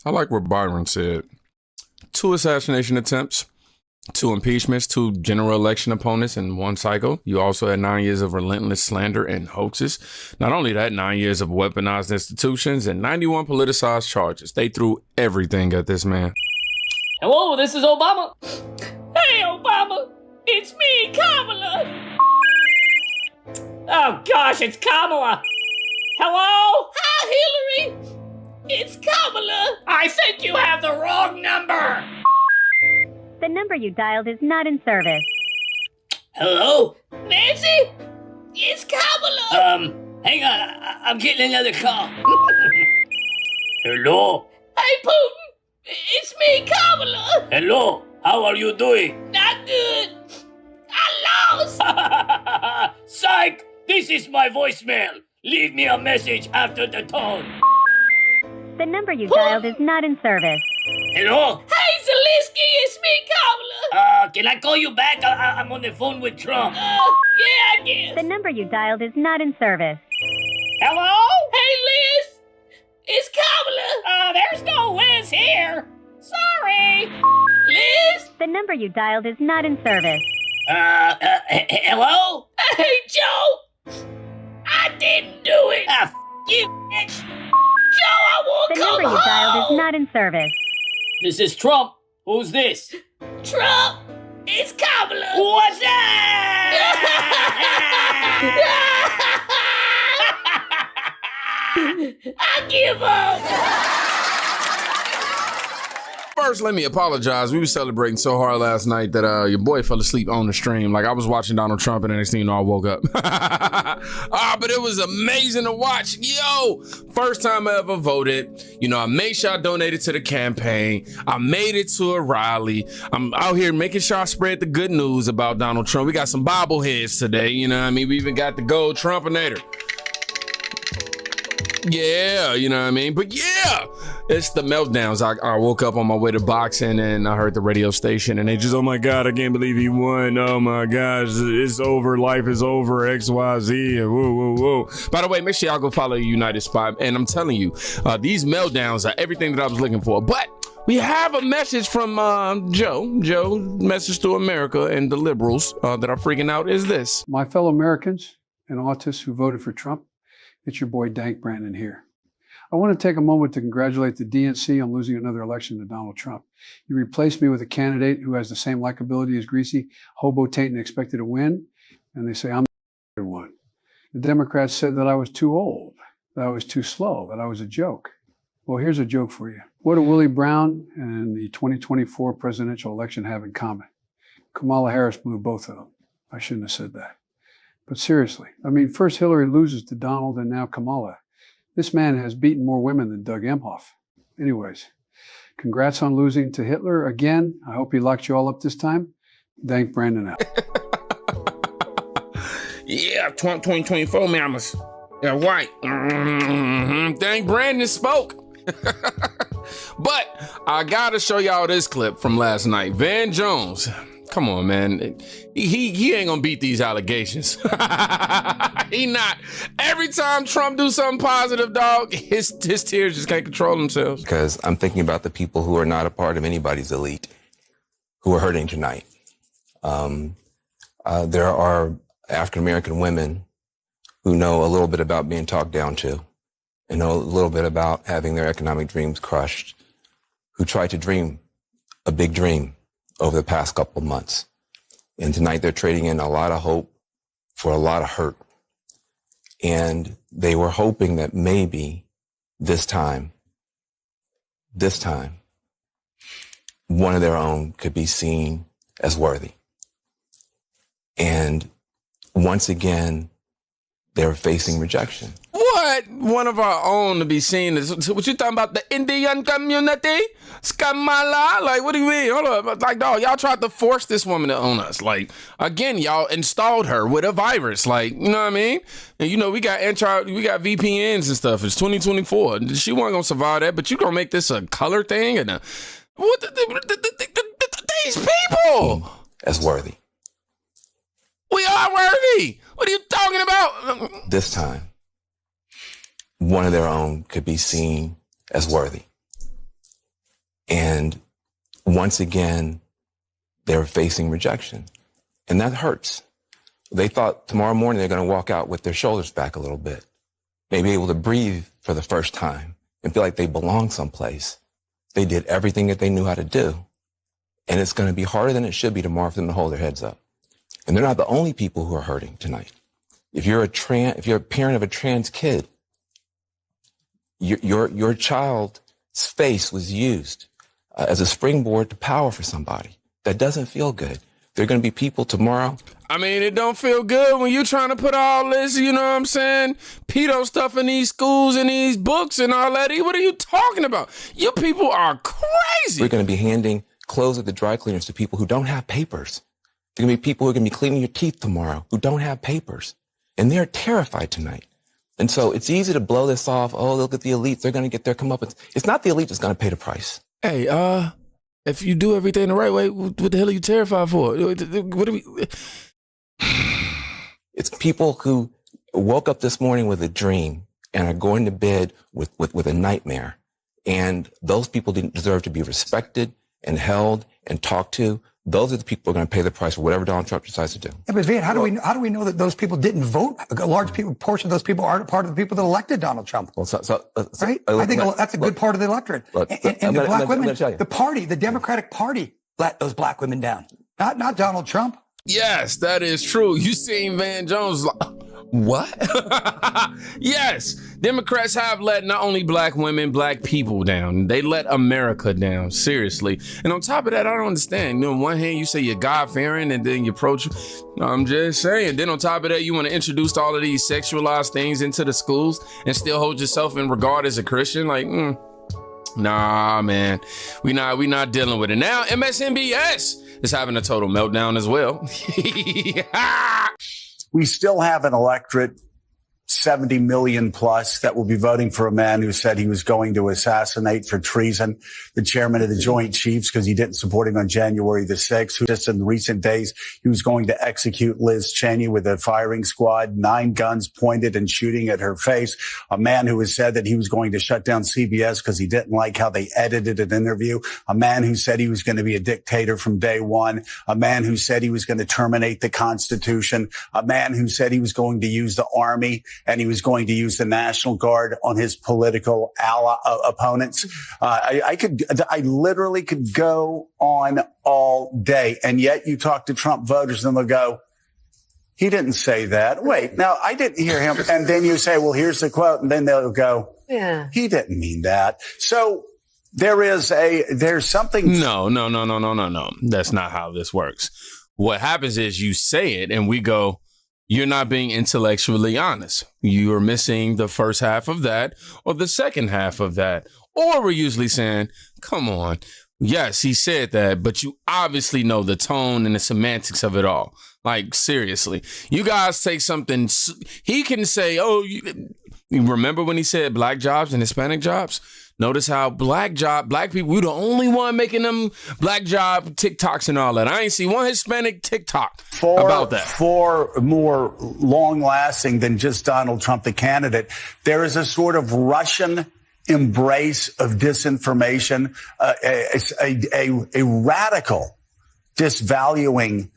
I like what Byron said. 2 assassination attempts, 2 impeachments, 2 general election opponents in 1 cycle. You also had 9 years of relentless slander and hoaxes. Not only that, 9 years of weaponized institutions and 91 politicized charges. They threw everything at this man. Hello, this is Obama. Hey, Obama, it's me, Kamala. Oh gosh, it's Kamala. Hello? Hi, Hillary. It's Kamala. I think you have the wrong number. The number you dialed is not in service. Hello? Nancy? It's Kamala. Hang on. I'm getting another call. Hello? Hey, Putin. It's me, Kamala. Hello. How are you doing? Not good. I lost. Psych. This is my voicemail. Leave me a message after the tone. The number you dialed is not in service. Hello? Hey, Zelensky, it's me, Kamala. Can I call you back? I'm on the phone with Trump. Yeah, I guess. The number you dialed is not in service. Hello? Hey, Liz. It's Kamala. There's no Liz here. Sorry. Liz? The number you dialed is not in service. Hello? Hey, Joe. I didn't do it. You, bitch. Joe, I won't The come number you dialed is not in service. This is Trump. Who's this? Trump. It's Kamala. What's that? I give up. First, let me apologize. We were celebrating so hard last night that your boy fell asleep on the stream. Like, I was watching Donald Trump, and the next thing you know, I woke up. But it was amazing to watch. Yo, first time I ever voted. You know, I made sure I donated to the campaign. I made it to a rally. I'm out here making sure I spread the good news about Donald Trump. We got some bobbleheads today. You know what I mean? We even got the gold Trumpinator. Yeah, you know what I mean? But yeah, it's the Meltdowns. I woke up on my way to boxing and I heard the radio station and they just, oh my God, I can't believe he won. Oh my gosh, it's over. Life is over. XYZ. And woo, woo, woo. By the way, make sure y'all go follow United Spot. And I'm telling you, these Meltdowns are everything that I was looking for. But we have a message from Joe. Joe's message to America and the liberals that are freaking out is this. My fellow Americans and autists who voted for Trump, it's your boy Dank Brandon here. I want to take a moment to congratulate the DNC on losing another election to Donald Trump. You replaced me with a candidate who has the same likability as Greasy, Hobo Tainton expected to win, and they say I'm the one. The Democrats said that I was too old, that I was too slow, that I was a joke. Well, here's a joke for you. What do Willie Brown and the 2024 presidential election have in common? Kamala Harris blew both of them. I shouldn't have said that. But seriously, I mean, first Hillary loses to Donald and now Kamala. This man has beaten more women than Doug Emhoff. Anyways, congrats on losing to Hitler again. I hope he locked you all up this time. Dank Brandon out. Yeah, 2024 mamas. Yeah, right. Dank Brandon spoke. But I gotta show y'all this clip from last night. Van Jones. Come on, man. He ain't gonna beat these allegations. He not. Every time Trump do something positive, dog, his tears just can't control themselves. Because I'm thinking about the people who are not a part of anybody's elite who are hurting tonight. There are African-American women who know a little bit about being talked down to and know a little bit about having their economic dreams crushed, who tried to dream a big dream over the past couple of months. And tonight they're trading in a lot of hope for a lot of hurt. And they were hoping that maybe this time, one of their own could be seen as worthy. And once again, they're facing rejection. What? One of our own to be seen as, what you talking about, the Indian community? Skamala? Like, what do you mean? Hold up. Like, dog, y'all tried to force this woman to own us. Like, again, y'all installed her with a virus. Like, you know what I mean? And you know, we got VPNs and stuff. It's 2024. She wasn't gonna survive that, but you gonna make this a color thing? And these people As worthy. We are worthy. What are you talking about? This time, one of their own could be seen as worthy. once again, they're facing rejection. And that hurts. They thought tomorrow morning they're going to walk out with their shoulders back a little bit, maybe able to breathe for the first time and feel like they belong someplace. They did everything that they knew how to do. And it's going to be harder than it should be tomorrow for them to hold their heads up. And they're not the only people who are hurting tonight. If you're a parent of a trans kid, your child's face was used as a springboard to power for somebody. That doesn't feel good. There are going to be people tomorrow. I mean, it don't feel good when you're trying to put all this, you know what I'm saying, pedo stuff in these schools and these books and all that. What are you talking about? You people are crazy. We're going to be handing clothes at the dry cleaners to people who don't have papers. There are going to be people who are going to be cleaning your teeth tomorrow who don't have papers. And they're terrified tonight. And so it's easy to blow this off. Oh, look at the elites. They're going to get their comeuppance. It's not the elite that's going to pay the price. Hey, if you do everything the right way, what the hell are you terrified for? What do we... It's people who woke up this morning with a dream and are going to bed with a nightmare. And those people didn't deserve to be respected and held and talked to. Those are the people who are going to pay the price for whatever Donald Trump decides to do. Yeah, but Van, how do we know that those people didn't vote? A large portion of those people aren't part of the people that elected Donald Trump. Well, right? I think that's a good part of the electorate. And the black women, the party, the Democratic Party, let those black women down. Not Donald Trump. Yes, that is true. You seen Van Jones what? Yes, Democrats have let not only black women, black people down. They let America down, seriously. And on top of that, I don't understand. You know, on one hand, you say you're God-fearing and then you approach, I'm just saying. Then on top of that, you want to introduce all of these sexualized things into the schools and still hold yourself in regard as a Christian? Like, nah, man, we not dealing with it. Now, MSNBS is having a total meltdown as well. We still have an electorate, 70 million plus, that will be voting for a man who said he was going to assassinate for treason the chairman of the Joint Chiefs because he didn't support him on January the 6th, who just in recent days, he was going to execute Liz Cheney with a firing squad, 9 guns pointed and shooting at her face. A man who has said that he was going to shut down CBS because he didn't like how they edited an interview. A man who said he was going to be a dictator from day one. A man who said he was going to terminate the Constitution. A man who said he was going to use the army and he was going to use the National Guard on his political opponents. I literally could go on all day. And yet you talk to Trump voters and they'll go, he didn't say that. Wait, now I didn't hear him. And then you say, well, here's the quote. And then they'll go, yeah, he didn't mean that. So there's something. No. That's not how this works. What happens is you say it and we go, you're not being intellectually honest. You are missing the first half of that or the second half of that. Or we're usually saying, come on. Yes, he said that, but you obviously know the tone and the semantics of it all. Like, seriously, you guys take something. He can say, oh, you remember when he said black jobs and Hispanic jobs? Notice how black people, we're the only one making them black job TikToks and all that. I ain't see one Hispanic TikTok about that. For more long-lasting than just Donald Trump, the candidate, there is a sort of Russian embrace of disinformation, a radical devaluing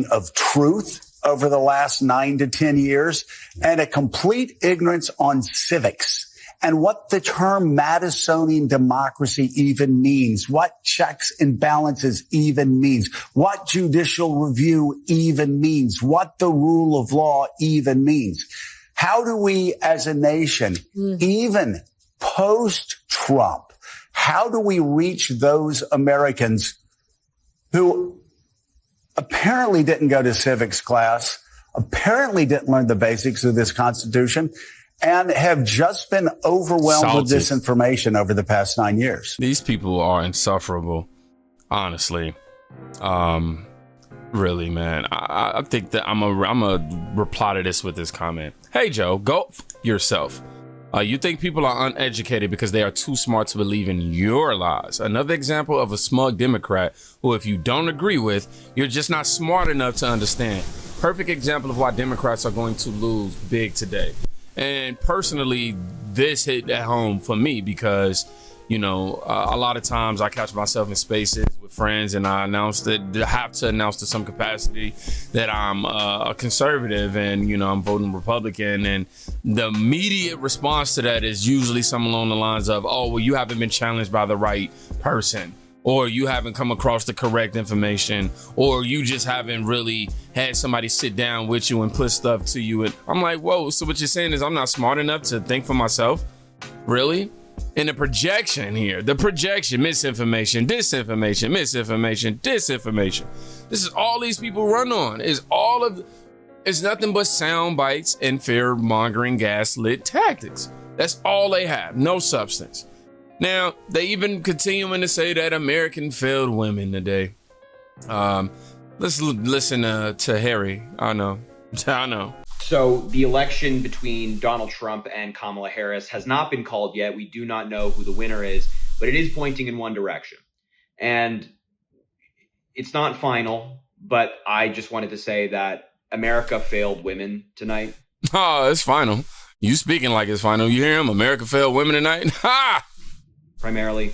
of truth over the last 9 to 10 years, and a complete ignorance on civics and what the term Madisonian democracy even means, what checks and balances even means, what judicial review even means, what the rule of law even means. How do we as a nation, even post-Trump, how do we reach those Americans who apparently didn't go to civics class, apparently didn't learn the basics of this Constitution, and have just been overwhelmed with disinformation over the past 9 years? These people are insufferable, honestly. Really, man. I think that I'm a reply to this with this comment. Hey, Joe, go yourself. You think people are uneducated because they are too smart to believe in your lies. Another example of a smug Democrat who, if you don't agree with, you're just not smart enough to understand. Perfect example of why Democrats are going to lose big today. And personally, this hit at home for me because a lot of times I catch myself in spaces with friends and I have to announce to some capacity that I'm a conservative and, I'm voting Republican. And the immediate response to that is usually something along the lines of, oh, well, you haven't been challenged by the right person, or you haven't come across the correct information, or you just haven't really had somebody sit down with you and put stuff to you. And I'm like, whoa, so what you're saying is I'm not smart enough to think for myself? Really? And the projection here, misinformation, disinformation, misinformation, disinformation. This is all these people run on. It's nothing but sound bites and fear-mongering gaslit tactics. That's all they have, no substance. Now, they even continuing to say that American failed women today. Let's listen to Harry. I know. So the election between Donald Trump and Kamala Harris has not been called yet. We do not know who the winner is, but it is pointing in one direction. And it's not final, but I just wanted to say that America failed women tonight. Oh, it's final. You speaking like it's final. You hear him? America failed women tonight? Ha! Primarily,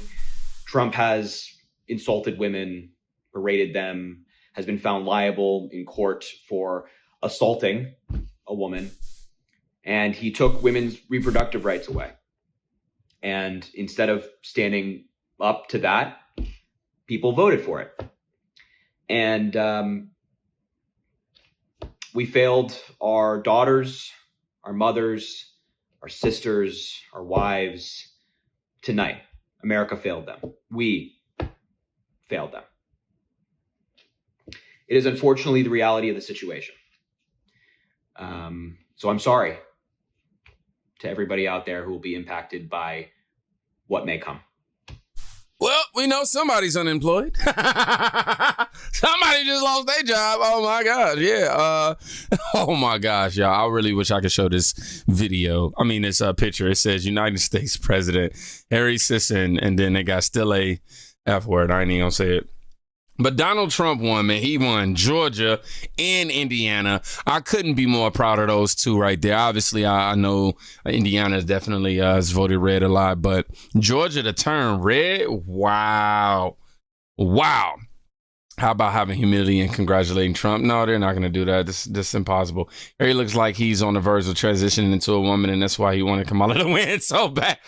Trump has insulted women, berated them, has been found liable in court for assaulting a woman, and he took women's reproductive rights away. And instead of standing up to that, people voted for it. And we failed our daughters, our mothers, our sisters, our wives tonight. America failed them. We failed them. It is unfortunately the reality of the situation. So I'm sorry to everybody out there who will be impacted by what may come. Well, we know somebody's unemployed. Somebody just lost their job. Oh my gosh. Yeah. Oh my gosh, y'all. I really wish I could show this this picture. It says United States President Harry Sisson, and then they got still a F word. I ain't even gonna say it. But Donald Trump won, man. He won Georgia and Indiana. I couldn't be more proud of those two right there. Obviously, I know Indiana definitely has voted red a lot, but Georgia to turn red? Wow. Wow. How about having humility and congratulating Trump? No, they're not going to do that. This is impossible. He looks like he's on the verge of transitioning into a woman, and that's why he wanted Kamala to win so bad.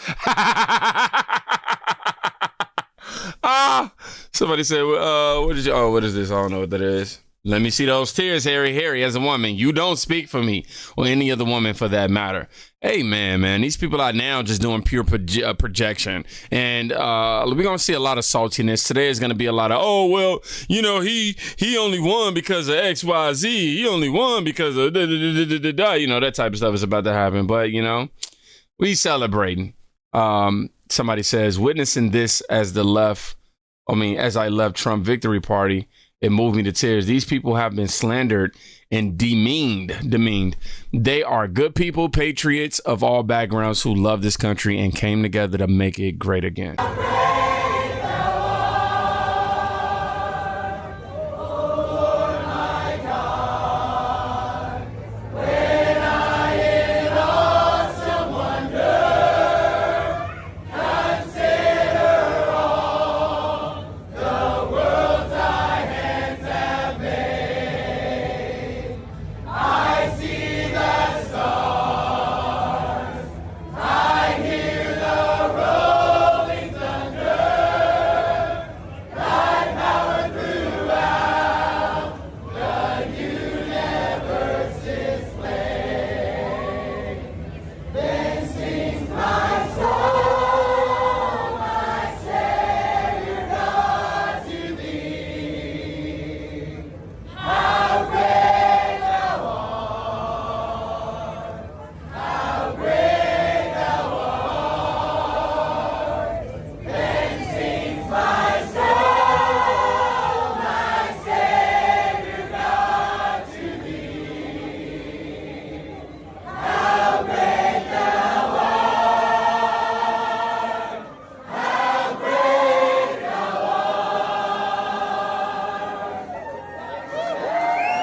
Somebody said, what is this? I don't know what that is. Let me see those tears, Harry. Harry, as a woman, you don't speak for me or any other woman for that matter. Hey, man, these people are now just doing pure projection. And we're going to see a lot of saltiness. Today is going to be a lot of, he only won because of X, Y, Z. He only won because of that type of stuff is about to happen. But, we celebrating. Somebody says, witnessing this as I left Trump victory party, it moved me to tears. These people have been slandered and demeaned. They are good people, patriots of all backgrounds who love this country and came together to make it great again.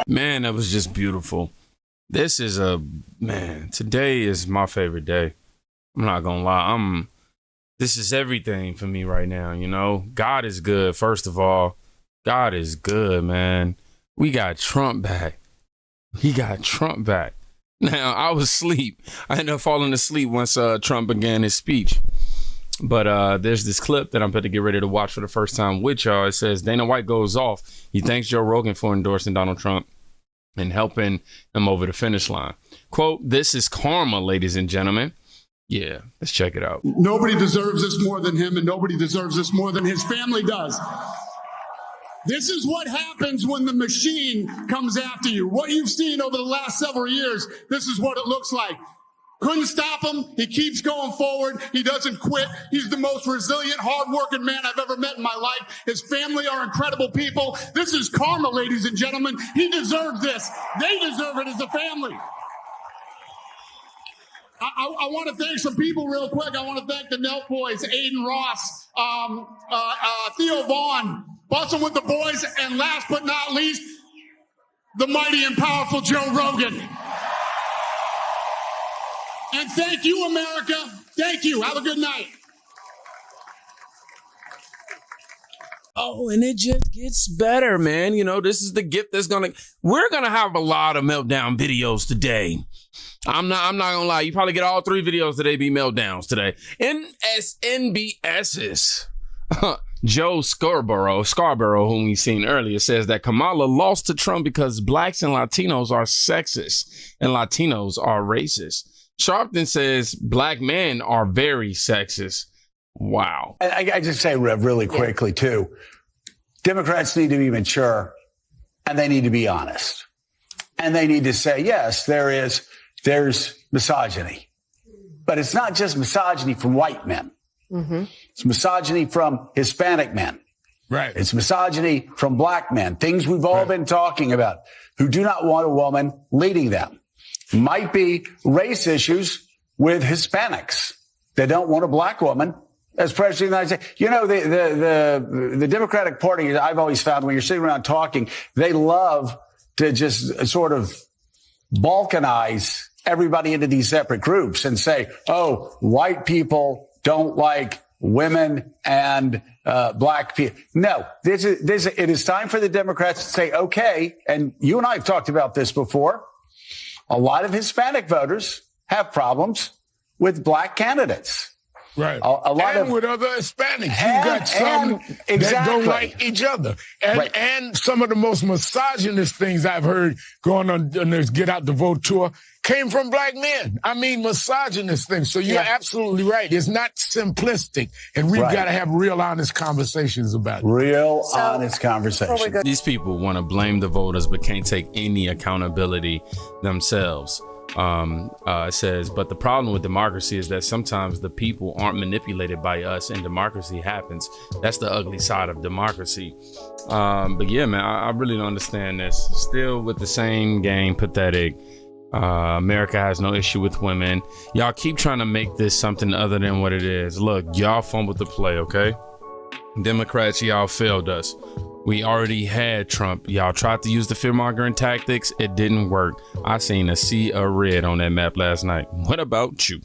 Man, that was just beautiful. Today is my favorite day. I'm not gonna lie. this is everything for me right now. You know, God is good. First of all, God is good, man. We got Trump back. He got Trump back. Now, I was asleep. I ended up falling asleep once Trump began his speech. But there's this clip that I'm about to get ready to watch for the first time with y'all. It says Dana White goes off. He thanks Joe Rogan for endorsing Donald Trump and helping him over the finish line. Quote, "This is karma, ladies and gentlemen." Yeah, let's check it out. Nobody deserves this more than him, and nobody deserves this more than his family does. This is what happens when the machine comes after you. What you've seen over the last several years, this is what it looks like. Couldn't stop him. He keeps going forward. He doesn't quit. He's the most resilient, hardworking man I've ever met in my life. His family are incredible people. This is karma, ladies and gentlemen. He deserves this. They deserve it as a family. I want to thank some people real quick. I want to thank the Nelk boys, Aiden Ross, Theo Vaughn, Bustin' with the Boys, and last but not least, the mighty and powerful Joe Rogan. And thank you, America. Thank you. Have a good night. Oh, and it just gets better, man. You know, this is the gift that's we're gonna have a lot of meltdown videos today. I'm not gonna lie. You probably get all 3 videos today be meltdowns today. NBS's Joe Scarborough, whom we seen earlier, says that Kamala lost to Trump because blacks and Latinos are sexist and Latinos are racist. Sharpton says black men are very sexist. Wow. I just say really quickly, too, Democrats need to be mature and they need to be honest. And they need to say, yes, there's misogyny. But it's not just misogyny from white men. Mm-hmm. It's misogyny from Hispanic men. Right. It's misogyny from black men, things we've all been talking about, who do not want a woman leading them. Might be race issues with Hispanics. They don't want a black woman as president of the United States. You know, the Democratic Party, I've always found when you're sitting around talking, they love to just sort of balkanize everybody into these separate groups and say, oh, white people don't like women and black people. No, it is time for the Democrats to say, okay, and you and I have talked about this before. A lot of Hispanic voters have problems with black candidates. Right. A lot and of with other Hispanics. You've got some that don't like each other. And some of the most misogynist things I've heard going on this Get Out the Vote tour came from black men. I mean, misogynist things. So you're absolutely right. It's not simplistic. And we've got to have real honest conversations about it. Honest conversations. These people want to blame the voters but can't take any accountability themselves. It says, but the problem with democracy is that sometimes the people aren't manipulated by us and democracy happens. That's the ugly side of democracy. But yeah, man, I really don't understand this. Still with the same game, pathetic. America has no issue with women. Y'all keep trying to make this something other than what it is. Look, y'all fumbled the play, okay? Democrats, y'all failed us. We already had Trump. Y'all tried to use the fear-mongering tactics. It didn't work. I seen a sea of red on that map last night. What about you?